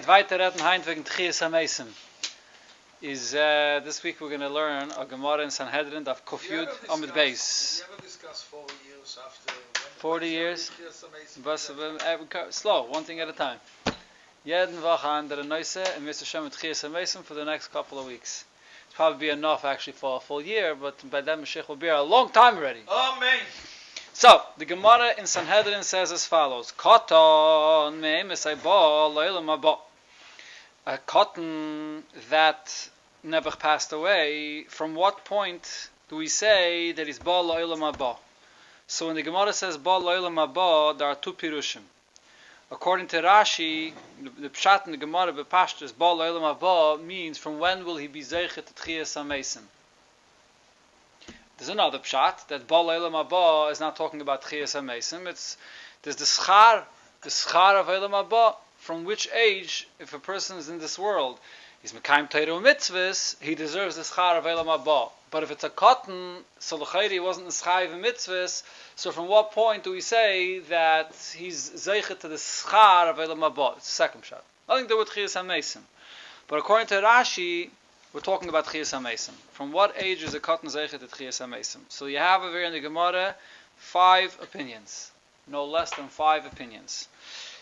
geht weiter retten heint wegen Tchias HaMesim. This week we're going to learn a Gemara in Sanhedrin of Kuf Yud Amud Beis. You ever discuss 40 years after? 40 years? Slow, one thing at a time. Jeden Woche andere Neuse and Mr. Shem Tchias HaMesim for the next couple of weeks. It's probably be enough actually for a full year, but by then Mashiach will be here a long time already. Amen. So, the Gemara in Sanhedrin says as follows. Cotton me'emesai ba lo'elam haba. A cotton that never passed away, from what point do we say that it's ba lo'elam haba? So when the Gemara says ba lo'elam haba, there are two pirushim. According to Rashi, the pshat in the Gemara bepashtus ba lo'elam haba means from when will he be zeichet to Tchias HaMesim? There's another pshat that ba lo'elam haba is not talking about Tchias HaMesim. There's the schar of Olam haba. From which age, if a person is in this world, he's mekayim Torah mitzvahs, he deserves the schar of Olam haba. But if it's a cotton, so l'chayri he wasn't schar of mitzvahs. So from what point do we say that he's zeichet to the schar of Olam haba? It's the second pshat. Nothing to do with Tchias HaMesim. But according to Rashi, we're talking about Tchias HaMesim. From what age is a cotton zeichet to Tchias HaMesim? So you have over here in the Gemara 5 opinions. No less than 5 opinions.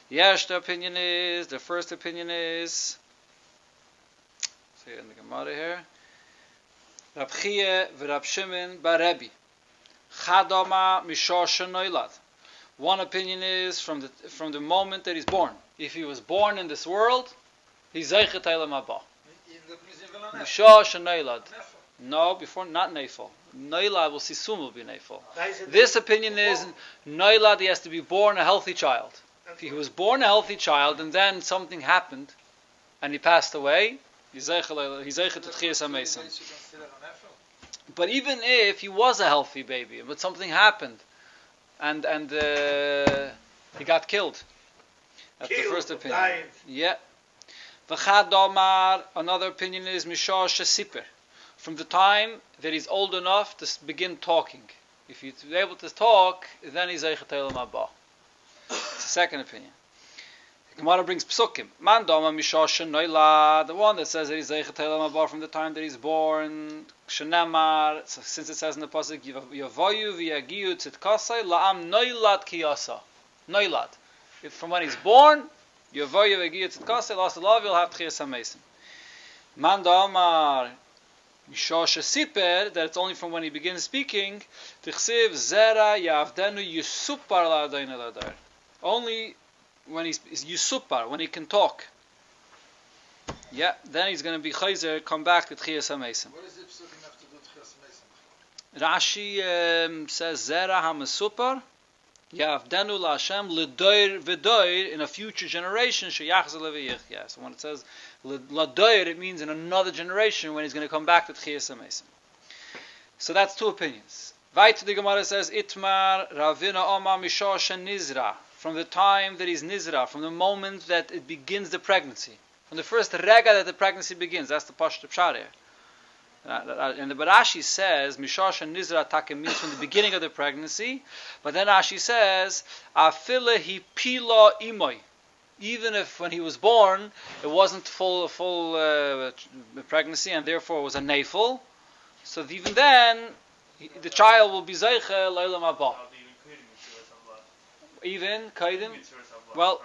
The first opinion is, see it in the Gemara here, Rab Chiya v'Rab Shimon bar Rebbe, Chadama mishah shenoilad. One opinion is from the moment that he's born. If he was born in this world, he's zeichet Olam haba. Mishah shenoilad. No, before not neifel. Noilad will see soon will be neifel. This opinion is noilad. He has to be born a healthy child. If he was born a healthy child and then something happened and he passed away, he's zeichet to Tchias HaMesim. But even if he was a healthy baby, but something happened and he got killed, that's the first opinion. Died. Yeah. V'chad Omar, another opinion is Mishah Shesiper, from the time that he's old enough to begin talking. If he's able to talk, then he's zeichet Olam haba. It's the second opinion. The Gemara brings psukim. Man dama mishah shenoilad, the one that says that he's zeichet Olam haba from the time that he's born. Shenemar, so since it says in the pasuk, Yavoyu v'yagiyu tzidkasai la'am noilad kiyasa. Noilad. If from when he's born, Yavoyu v'yagiyu tzidkasai la'asalav, you'll have Tchias HaMesim. Man dama mishah shesiper, that it's only from when he begins speaking. Tichsiv zera yavdenu yusupar la'adayin eladar. Only when he's Yusupar, when he can talk. Yeah, then he's going to be Chayzer, come back to Tchias HaMesim. What does the psukim have to do with Tchias HaMesim? Rashi says, Zera HaMesupar, Yavdenu LaHashem, L'doir V'doir, in a future generation, Sheyachzer Le'v'yichya. So when it says L'doir, it means in another generation when he's going to come back to Tchias HaMesim. So that's 2 opinions. Weiter the Gemara says, Itmar Ravina Omar Mishah Shenizra. From the time that he's nizra, from the moment that it begins the pregnancy, from the first rega that the pregnancy begins, that's the pashut pshat here. And the Rashi says mishash and nizra take means from the beginning of the pregnancy, but then Rashi says afile hi pila imoy. Even if when he was born it wasn't full pregnancy and therefore it was a neifel, so even then the child will be zeiche l'olam haba. Even Kaidim, well,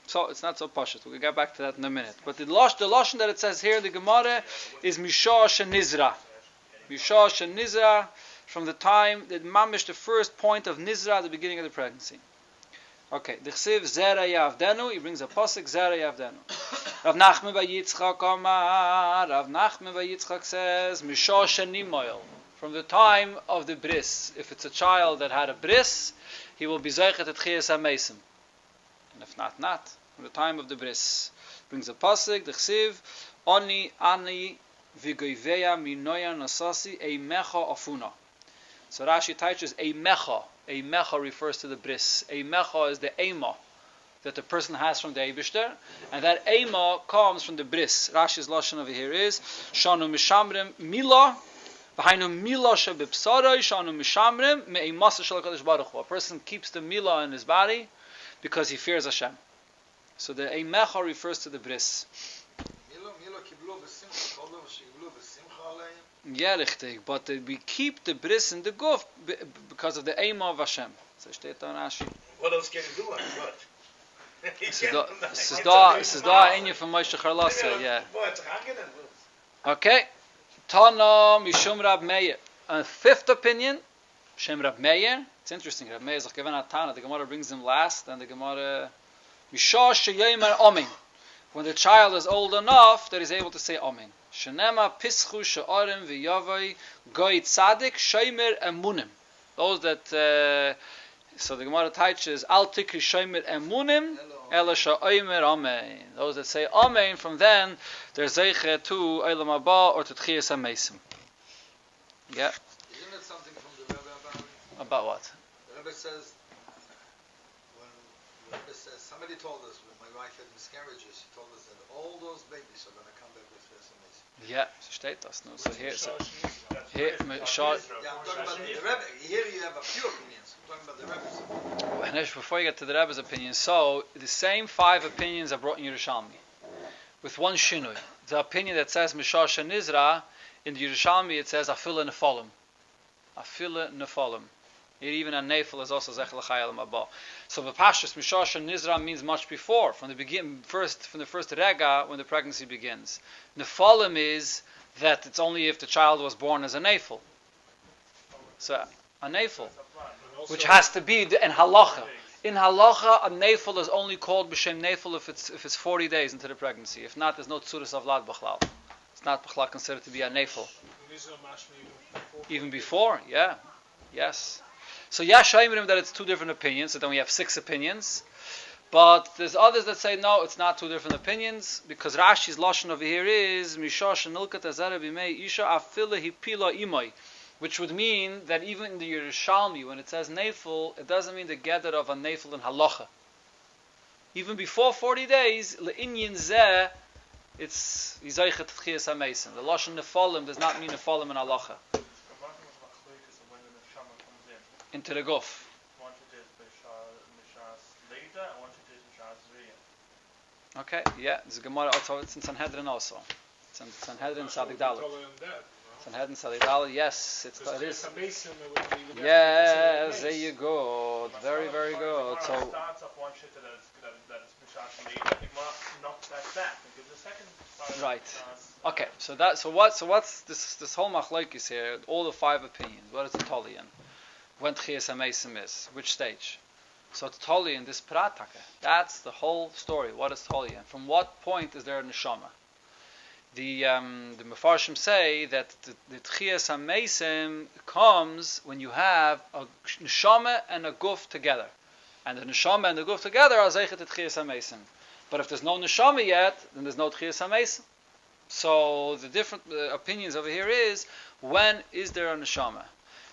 so it's not so pashut. We'll get back to that in a minute. But the lashon that it says here in the Gemara is Mishah Shenizra. Mishah Shenizra, from the time that mamish, the first point of Nizra, the beginning of the pregnancy. Okay, the Chsiv Zera Yavdenu, he brings a pasuk Zera Yavdenu. Rav Nachman bar Yitzchak Amar, Rav Nachman bar Yitzchak says Mishah Shenimoil. From the time of the bris. If it's a child that had a bris, he will be zeichet at Tchias HaMesim. And if not, from the time of the bris. Brings a pasuk, the chsiv, Oni v'goiveya minoya nasasi eimecha afuna. So Rashi teaches eimecha. Eimecha refers to the bris. Eimecha is the ema that the person has from the Eibishter, and that ema comes from the bris. Rashi's lashon over here is shanu mishamrim milah. A person keeps the milah in his body because he fears Hashem. So the Eimecha refers to the bris. Milo kiblu b'simcha, kol davar shekiblu b'simcha aleim. Yeah, richtig. But we keep the bris in the guf because of the Eima of Hashem. So steht da in Rashi. What else can you do? Like what? This is da Enya from Moshe Charlasa, yeah. Okay. Tana Mishum Rab Meir. A fifth opinion, Shem Rab Meir. It's interesting. Rab Meir is given a Tana. The Gemara brings him last, and the Gemara Mishah Sheyemer Amen. When the child is old enough that he's able to say Amen. Shenema Pischu She'arim V'Yavai Goy Tzadik Sheyemer Emunim. Those that so the Gemara teaches Al Tikri Sheyemer Emunim Ela She'omer Amen. Those that say Amen, from then they're zeiche to Eilam Haba or to Tchias HaMeisim. Yeah. Isn't it something from the Rebbe About what? The Rebbe says, when the Rebbe says, somebody told us when my wife had miscarriages, she told us that all those babies are going to come back with Tchias HaMeisim. Yeah, so steht das. No? So here, Here, Mishah. Yeah, I'm talking about the Rebbe. Here you have a few opinions. I'm talking about the Rebbe's. Before you get to the Rebbe's opinion, so the same 5 opinions are brought in Yerushalmi, with one shinui. The opinion that says Mishah Shenizra, in the Yerushalmi it says Afila Nefalim. Afila Nefalim. Even a Nefal is also Zech L'chayel Mabah. So the Pashtus Mishah Shenizra means much before, from the first Rega when the pregnancy begins. Nefalim is that it's only if the child was born as a Nefal. So a Nefal, which has to be in Halacha. In Halacha, a Nefal is only called B'Shem Nefal if it's 40 days into the pregnancy. If not, there's no Tzuras of Lad B'chlal. It's not B'chlal considered to be a Nefal. Even before, yeah. Yes. So Yashayimrim that it's 2 different opinions, so then we have 6 opinions. But there's others that say no, it's not 2 different opinions, because Rashi's lashon over here is Mishah Shenilkat Azara B'mei Isha Afila Hipila Imai, which would mean that even in the Yerushalmi, when it says Nefil, it doesn't mean the gather of a Nefil in Halacha. Even before 40 days, Le'inyin Zeh, it's Yizaykhet Tchias HaMeisim. The lashon Nefalim does not mean Nefalim in Halacha. Into the Guf. Okay, yeah, there's a Gemara also, it's in Sanhedrin also. It's in Sanhedrin Sadik Dalet. Sanhedrin Sadik Dalet, yes, it is. Yes, there you go. Very, very good. So, right. Okay, so what's this whole machlokes here? All the 5 opinions. What is the Tolian? When Tchias HaMeisim is, which stage? So Tolian, this Prataka, that's the whole story. What is Tolian? From what point is there a neshama? The Mefarshim say that the Tchias HaMeisim comes when you have a neshama and a guf together, and the neshama and the guf together are zeichet to Tchias HaMeisim. But if there's no neshama yet, then there's no Tchias HaMeisim. So the different opinions over here is, when is there a neshama?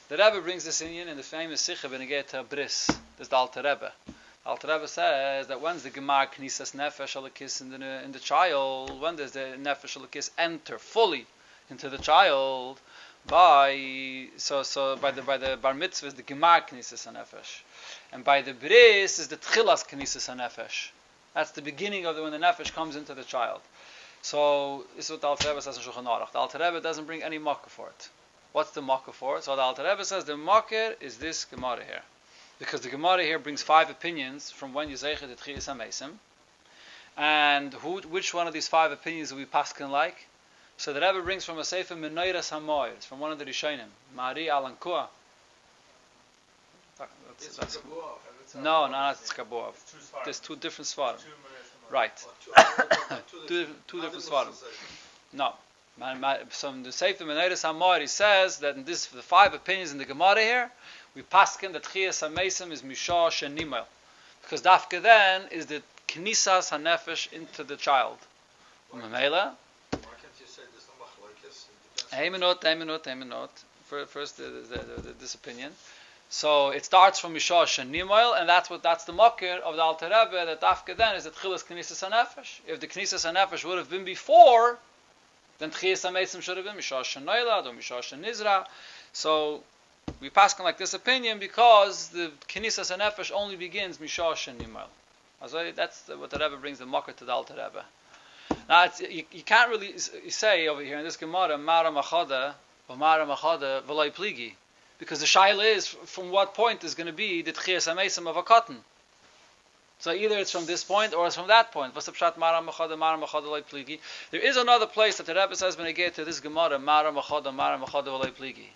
The Rebbe brings this in the famous Sikha Benegeta Bris. There's the Alter Rebbe. The Alter Rebbe says that when's the Gemar Knisas Nefesh Alakis in the child, when does the Nefesh Alakis enter fully into the child? By the Bar Mitzvah is the Gemar Knisas Nefesh, and by the Bris is the Tchilas Knisas Nefesh. That's the beginning of when the Nefesh comes into the child. So this is what the Alter Rebbe says in Shulchan Aruch. The Alter Rebbe doesn't bring any makkah for it. What's the makkah for? So the Alter Rebbe says the makkah is this Gemara here, because the Gemara here brings 5 opinions from when you zeichet et Tchias HaMeisim, and which one of these 5 opinions do we paskin like? So the Rebbe brings from a sefer Meneiras HaMoir, it's from one of the Rishonim, Mari Alankua. No, it's Kabuav. There's 2 different svarim. Right. 2 different svarim. No. So in the Sefer Meneiras HaMoir, he says that in the 5 opinions in the Gemara here, we paskin that Tchias HaMeisim is Mishah Shenimel, because Dafka then is the Knisas HaNefesh into the child. Why can't you say there's no machlokes? Ein minute. First, this opinion. So it starts from Mishah Shenimel, and that's the makir of the Alter Rebbe, that Dafka then is the Tchilas Knisas HaNefesh. If the Knisas HaNefesh would have been before, then Tchias HaMeisim should have been Mishah Shenoilad or Mishah Shenizra. So we pass on like this opinion because the Knisas HaNefesh only begins Mishah Shenimel. So that's what the Rebbe brings the Makar to the Alter Rebbe. Now you can't really say over here in this Gemara Mara Machada or Mara Machada V'loi Pligi, because the shaila is from what point is going to be the Tchias HaMesim of a cotton. So either it's from this point or it's from that point. Vasapshat Mara Machada V'loi Pligi. There is another place that the Rebbe says when they get to this Gemara Mara Machada V'loi Pligi.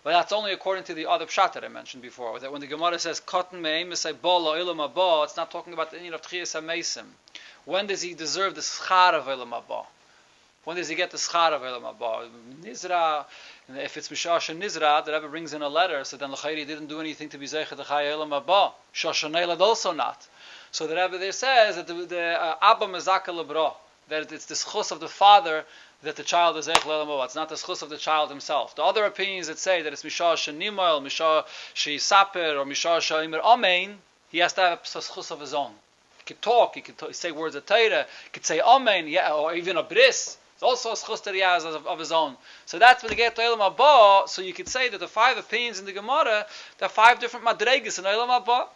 But that's only according to the other pshat that I mentioned before. That when the Gemara says cotton me'im say bolo ilam haba, it's not talking about the Indian of Tchias HaMesim. When does he deserve the schar of ilam haba? When does he get the schar of ilam haba? Nizra, if it's Mishash and Nizra, the Rebbe brings in a letter, so then L'chayri didn't do anything to be zeichet the chay ilam haba. Shoshanelad also not. So the Rebbe there says that the Abba Mezaka Lebra, that it's the schus of the father that the child is Eich Le'elam. It's not the schus of the child himself. The other opinions that say that it's Mishah Shenimal, Mishah Sheyisaper, or Mishah Sheyimer Amen, he has to have a schus of his own. He could talk, he could say words of Torah, he could say Amen, yeah, or even a bris. It's also a schus that he has of his own. So that's when they get to Elam Haba. So you could say that the 5 opinions in the Gemara, there are 5 different madregas in Elam Haba.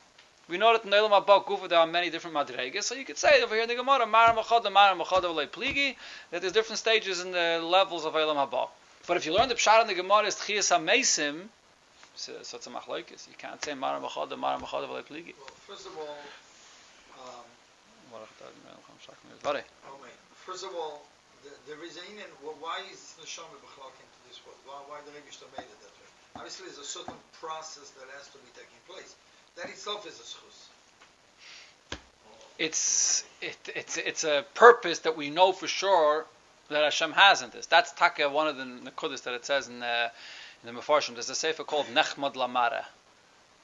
We know that in Elam Haba Gufa there are many different madregas, so you could say over here in the Gemara, Mara Machada V'loi Pligi, that there's different stages in the levels of Elam Haba. But if you learn the pshat in the Gemara is Tchias HaMesim, so it's a machlokes. You can't say Mara Machada V'loi Pligi. Well, first of all, there is an why is Neshama B'chlak into this world? Why the Rebbe made it that way? Obviously, there's a certain process that has to be taking place. That itself is a schus. It's a purpose that we know for sure that Hashem has in this. That's taka one of the nekudas that it says in the Mefarshim. There's a sefer called Nechmad Lamara.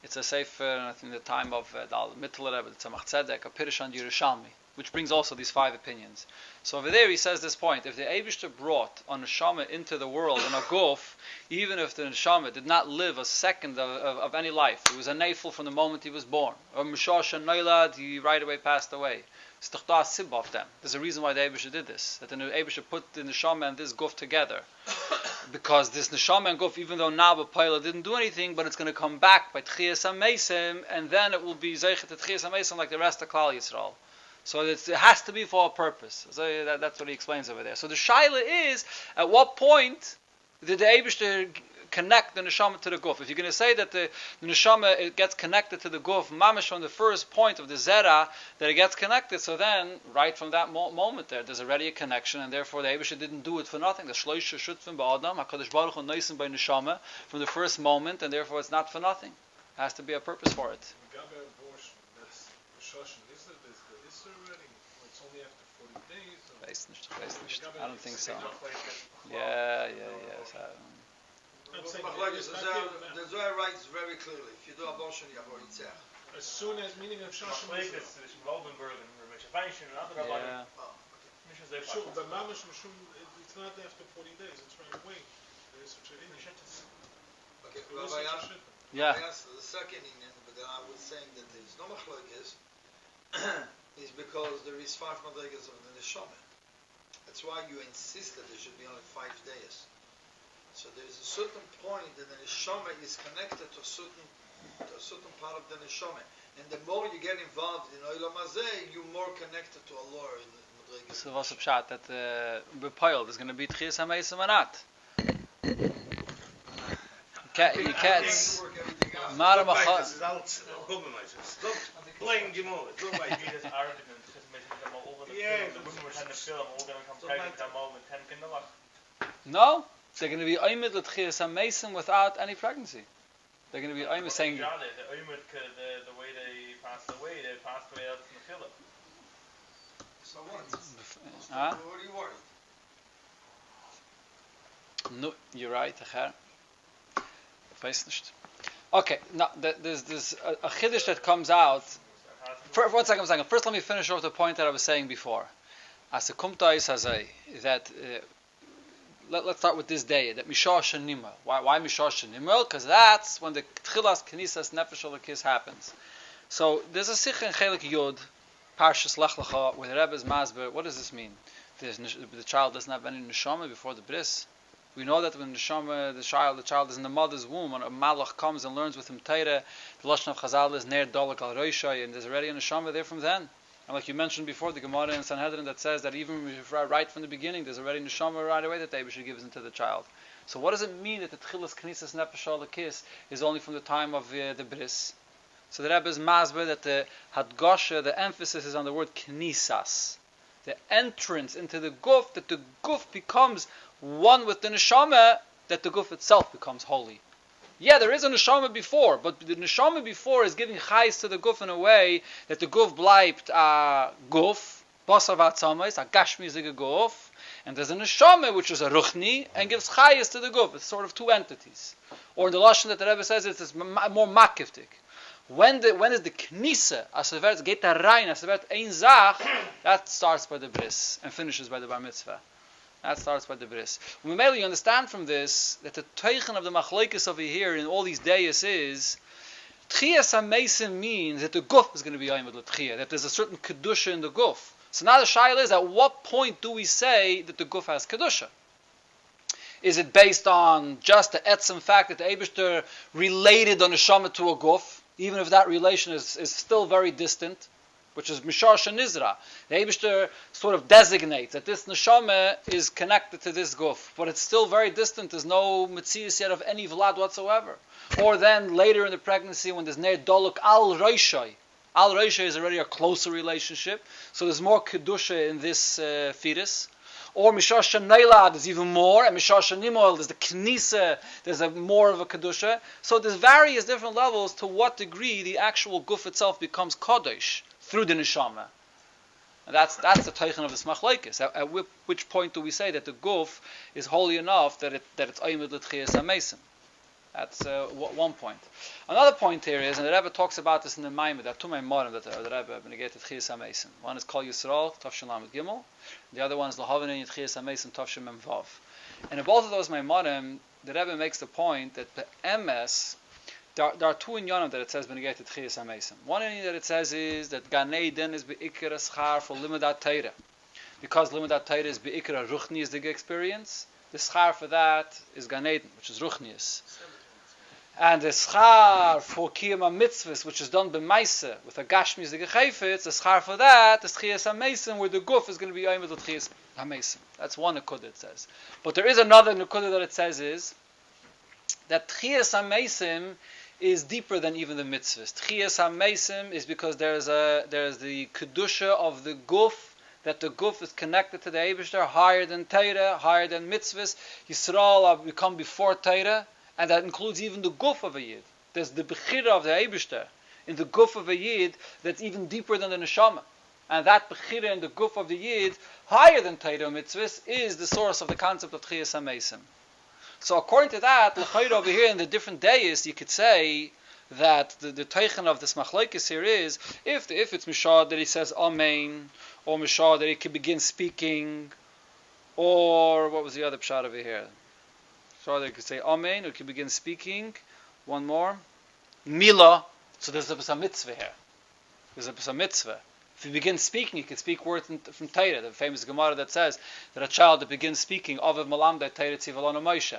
It's a sefer in the time of the Mittler Rebbe, the Tzemach Tzedek, a Pirush on Yerushalmi, which brings also these 5 opinions. So over there he says this point: if the Eibishter brought a neshama into the world in a guf, even if the neshama did not live a second of any life, he was a neifel from the moment he was born, or mishash and noilad, he right away passed away. Of them. There's a reason why the Eibishter did this. That the Eibishter put the neshama and this guf together, because this neshama and guf, even though now Paila didn't do anything, but it's going to come back by Tchias HaMesim, and then it will be zeichet to Tchias HaMesim like the rest of Klal Yisrael. So it has to be for a purpose. So that's what he explains over there. So the shaila is, at what point did the Eibishter connect the neshama to the guf? If you're going to say that the neshama it gets connected to the guf, mamish from the first point of the zera that it gets connected, so then right from that moment there's already a connection, and therefore the Eibishter didn't do it for nothing. The shloisha shutfim ba'adam, HaKadosh Baruch Hu noisim by neshama from the first moment, and therefore it's not for nothing. It has to be a purpose for it. I don't think so. Yeah. The Zohar writes very clearly: if you do abortion, you have a yitzach. As soon as meaning of Shoshan. Yeah. Sure, but Mamash Mishum, it's not after 40 days, it's right away. There's such a Okay, Rabbi Yeah. The second Indian, but then I was saying that there is no machlokes, is because there is 5 madregas of the neshama. That's why you insist that there should be only 5 days. So there is a certain point that the neshama is connected to a certain part of the neshama, and the more you get involved in Olam Hazeh, you're more connected to Allah in the madregas. So what's the pshat that bepoiled is going to be Tchias HaMesim or not? You can't. Mara Machad. Blame Gemara. No, they're going to be Oymid L'Tchias HaMesim without any pregnancy. They're going to be Oymid saying. The way they passed away out from the Philip. So what? Huh? What are you worried? No, you're right, Acher. Okay, now there's a chiddush that comes out. One second. First, let me finish off the point that I was saying before. As a kumtais hazay, that let's start with this day. That Mishah Shenimel. Why Mishah Shenimel? Because that's when the Tchilas Kenisas Nefesh Elokis happens. So there's a sikh in Chelik Yud, Parshas Lech Lecha, where the Rebbe is masber. What does this mean? The child doesn't have any neshama before the bris. We know that when the child is in the mother's womb, when a malach comes and learns with him Torah, the lashon of Chazal is ner dolak al roishai, and there's already a neshama there from then. And like you mentioned before, the Gemara in Sanhedrin that says that even right from the beginning, there's already neshama right away that the Eibusher gives into the child. So what does it mean that the Tchilas Knisas Nefesh Alakis is only from the time of the bris? So the Rebbe is masber that the Hadgasha, the emphasis is on the word Knisas. The entrance into the guf, that the guf becomes one with the neshama, that the guf itself becomes holy. Yeah, there is a neshama before, but the neshama before is giving chayes to the guf in a way that the guf bleibt a guf, basav atzamayis, a gashmizig guf, and there's a neshama which is a ruchni and gives chayes to the guf. It's sort of two entities. Or in the lashon that the Rebbe says it's more makiftik. When is the knisa, asavert geht da rein, asavert ein zach, that starts by the bris and finishes by the bar mitzvah. That starts by the bris. When you understand from this that the teichen of the machlokes over here in all these days is tchias hamesim means that the guf is going to be ayim with l'tchia, that there's a certain kedusha in the guf. So now the shaila is, at what point do we say that the guf has kedusha? Is it based on just the etzem fact that the Eibishter related the neshama to a guf, even if that relation is still very distant, which is Mishar Shenizra? The Eibishter sort of designates that this neshama is connected to this guf, but it's still very distant. There's no metzius yet of any vlad whatsoever. Or then later in the pregnancy, when there's ner doluk al roishai. Al roishai is already a closer relationship, so there's more kedusha in this fetus. Or Mishar Shanayla, there's even more, and Mishar Shanimol, there's the Knisa, there's more of a Kedusha. So there's various different levels to what degree the actual guf itself becomes Kodesh through the Neshama. And that's the Teichen of the Smachlaikis. At which point do we say that the guf is holy enough that it's Ayimud L'Tchiyas HaMesim? That's one point. Another point here is, and the Rebbe talks about this in the Maimon, there are two Maimorim that the Rebbe negated Tchiyas HaMesim. One is Kol Yisrael, Tavshin Lamed Gimel. The other one is L'Havinin Tchiyas HaMesim, Tavshin Mem Vav. And in both of those Maimorim, the Rebbe makes the point that the MS, there are two inyanim that it says negated Tchiyas HaMesim. One inyan that it says is that Gan Eden is Be'ikar Schar for Limudat Teira. Because Limudat Teira is Be'ikar Ruchni is the experience, the schar for that is Gan Eden, which is Ruchnius. And the schar for Kiyam HaMitzvahs, which is done b'maisa with a gashmi zig chayfetz, the schar for that is Tchiyas HaMesim, where the guf is going to be ayim with the Tchiyas HaMesim. That's one nekudah it says. But there is another nekudah that it says is that Tchiyas HaMesim is deeper than even the mitzvahs. Tchiyas HaMesim is because there's the kedusha of the guf, that the guf is connected to the Eibishter higher than Torah, higher than mitzvahs. Yisrael become before Torah. And that includes even the guf of a yid. There's the bechira of the Eibishter in the guf of a yid that's even deeper than the neshama. And that bechira in the guf of the yid, higher than Torah mitzvahs, is the source of the concept of Tchiyas HaMesim. So according to that, l'chayr over here in the different days, you could say that the teichen of this machlokes here is, if it's Mishah that he says Amen, or Mishah that he can begin speaking, or what was the other pshat over here? So they could say Amen, or could begin speaking. One more. Mila. So there's a mitzvah here. There's a mitzvah. If you begin speaking, you can speak words from Torah. The famous Gemara that says that a child that begins speaking, Aviv Malamda Torah Tzivalon Moshe.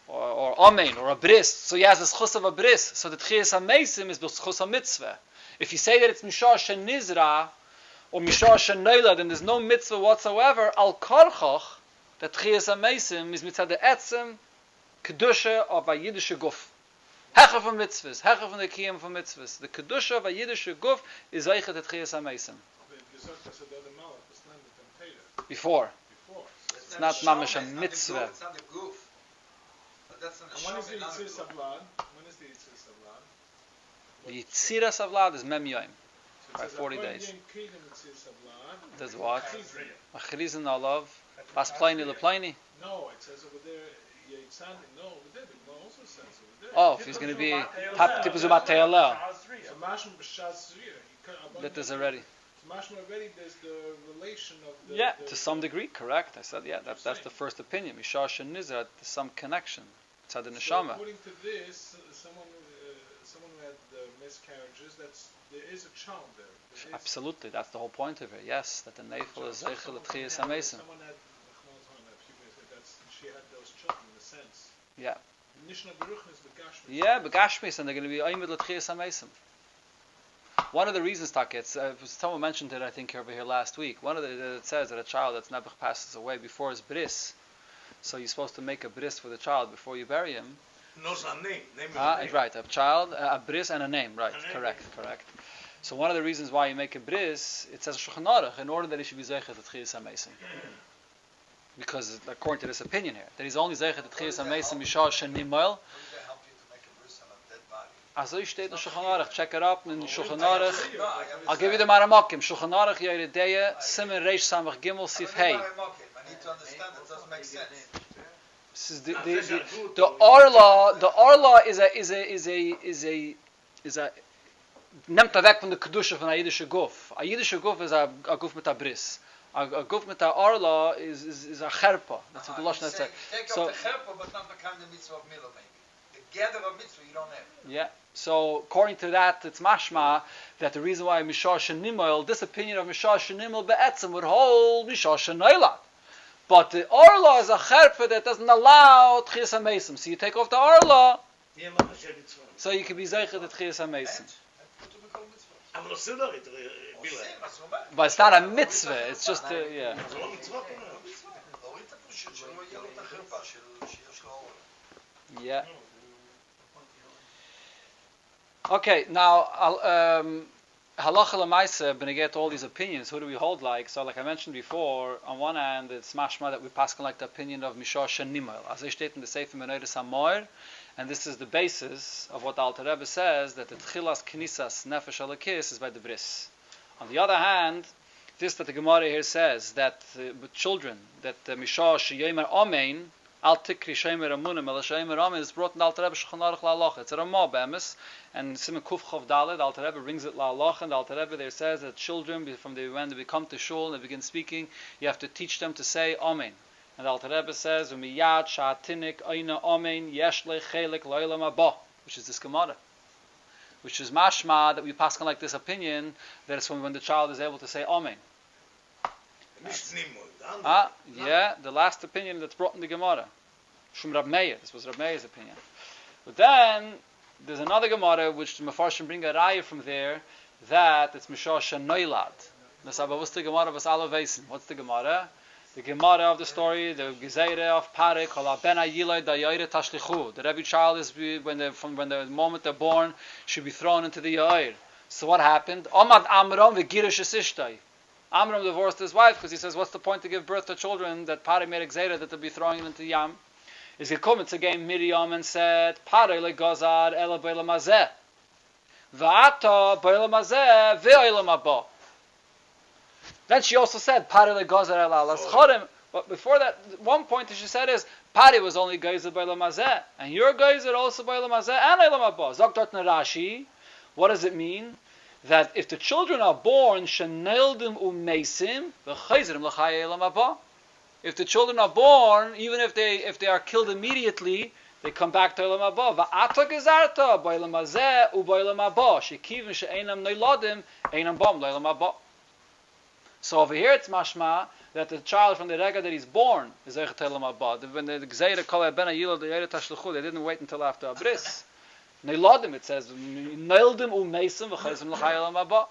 Or Amen, or a bris. So he has the schus of a bris. So the Tchiyas HaMesim is the schus of mitzvah. If you say that it's Mishar Shenizra, or Mishar Shenayla, then there's no mitzvah whatsoever. Al Karchach, that Tchiyas HaMesim is mitzvah the etzem kedusha of a Yiddish guf. Hecher from mitzvahs, hecher from the kiyam from mitzvahs. The kedusha of a Yiddish guf is zeichet at Tchiyas HaMesim. Before. It's not mamish a mitzvah. It's not the guf. But that's an When is the not the Yitzir guf. Savlad? When is the Yitzir Savlad? The Yitzira Savlad is Mem Yoim. By 40 days. Does what? Machrizin Olav. Bas Pliny LePliny. No, it says over there, Yitzan, no, over there, the Gemara also says over there. Oh, if he's going to be Tipuzumat Te'alel. So Mashma B'Shaz Zriyah. That is already. So Mashma already, there's the relation of the... Yeah, to some degree, correct. I said, yeah, that's the first opinion. Mishar Shenizra, there's some connection. It's had the So neshama. according to this, someone who had miscarriages, there is a child there. There is- Absolutely, that's the whole point of it. Yes, that the neifel is zeichel l'tchiyas hamesim. Someone had, she had those children in a sense. Yeah. Nishna Beruchn is the Gashmi. Yeah, begashmis, and they're going to be oimid l'tchiyas hamesim. One of the reasons, someone mentioned it, I think, over here last week. It says that a child that's nebuch passes away before his bris, so you're supposed to make a bris for the child before you bury him. No, it's a name. Right, a child, a bris and a name, right, correct. So one of the reasons why you make a bris, it says Shulchan Aruch, in order that he should be zeichet at Tchias HaMesim. Because according to this opinion here, that he's only zeichet at Tchias HaMesim Mishah Shenimoel. Also steht in Shulchan Aruch, check it up in Shulchan Aruch. I'll give you the Maramakim. Shulchan Aruch Yeridea, Simen Reish Samach Gimel Sif Hey. I need to understand it doesn't make sense. This is the Orla. The Orla is a nimmt weg von der kedusha von a yidische guf. A yidische guf is a guf mit a bris. A guf mit a Orla is a cherpa. That's what the Lashon says. Take So up the cherpa, but not the kind of mitzvah of milah maybe. The gather of mitzvah you don't have. yeah. So according to that, it's mashma that the reason why Mishah Shenimoel, this opinion of Mishah Shenimoel be'etzem would hold Mishah Shenoilat. But the Orla is a cherpa that doesn't allow Tchias HaMesim. So you take off the Orla, so you can be zeichet at Tchias HaMesim. But it's not a mitzvah. It's just yeah. Yeah. Okay, now halacha l'maisa, beneged to all these opinions, who do we hold like? So, like I mentioned before, on one hand, it's mashma that we pass on like the opinion of Mishah Shenimoel, as it states in the Sefer Menores HaMoir, and this is the basis of what the Alter Rebbe says, that the tchilas knisas nefesh alakis is by the bris. On the other hand, this that the Gemara here says that with children, that Mishah sheyemer amen, al tikri sheyemer amunim, el sheyemer amen is brought in the Alter Rebbe Shulchan Aruch la'alacha. It's a Ramah be'emes, and Siman Kuf Chav Daled, the Alter Rebbe brings it la'alacha, and the Alter Rebbe there says that children, when they come to shul and they begin speaking, you have to teach them to say amen. And the Alter Rebbe says, "Umiyad sha'atinik ayna amen yesh le chelik lo'olam haba," which is this Gemara, which is mashma that we pass on like this opinion that it's when the child is able to say amen. Yeah, the last opinion that's brought in the Gemara, Shum Rab Meir. This was Rab Meir's opinion. But then there's another Gemara which the Mefarshim bring a raya from there that it's Mishah Shenoilad. What's the Gemara? What's the Gemara? The Gemara of the story, the Gezeire of Parik, that every child is when the moment they're born should be thrown into the Yair. So what happened? Amad Amram v'girish esishtai. Amram divorced his wife because he says, what's the point to give birth to children that Parik made a Gezeire that they'll be throwing them into Yam? Is he come to game Miriam and said, Parik le Gazar ela b'elam hazeh. V'ata b'elam hazeh v'elam haba. Then she also said, Pari le Gazar el alas chorim. But before that, one point that she said is, Pari was only Geyser by Lamazeh, and your Geyser also by Lamazeh and Elam Haba. Zoktot Narashi, what does it mean? That if the children are born, Sheneldim u'meisim, v'chayzerim l'chaye Elam Haba. If the children are born, even if they are killed immediately, they come back to Elam Haba. Va'ata gezarta, by Lamazeh u'by Elam Haba. Shekivim she'enam noiladim, einam bam l'Elam Haba. So over here it's mashma that the child from the rega that he's born is zeichet elam haba. When the gzeira kol ben ayilad the yeret tashluchu, they didn't wait until after abris. Neiladim, it says, neildim u'meisim v'chayzim l'chay elam haba.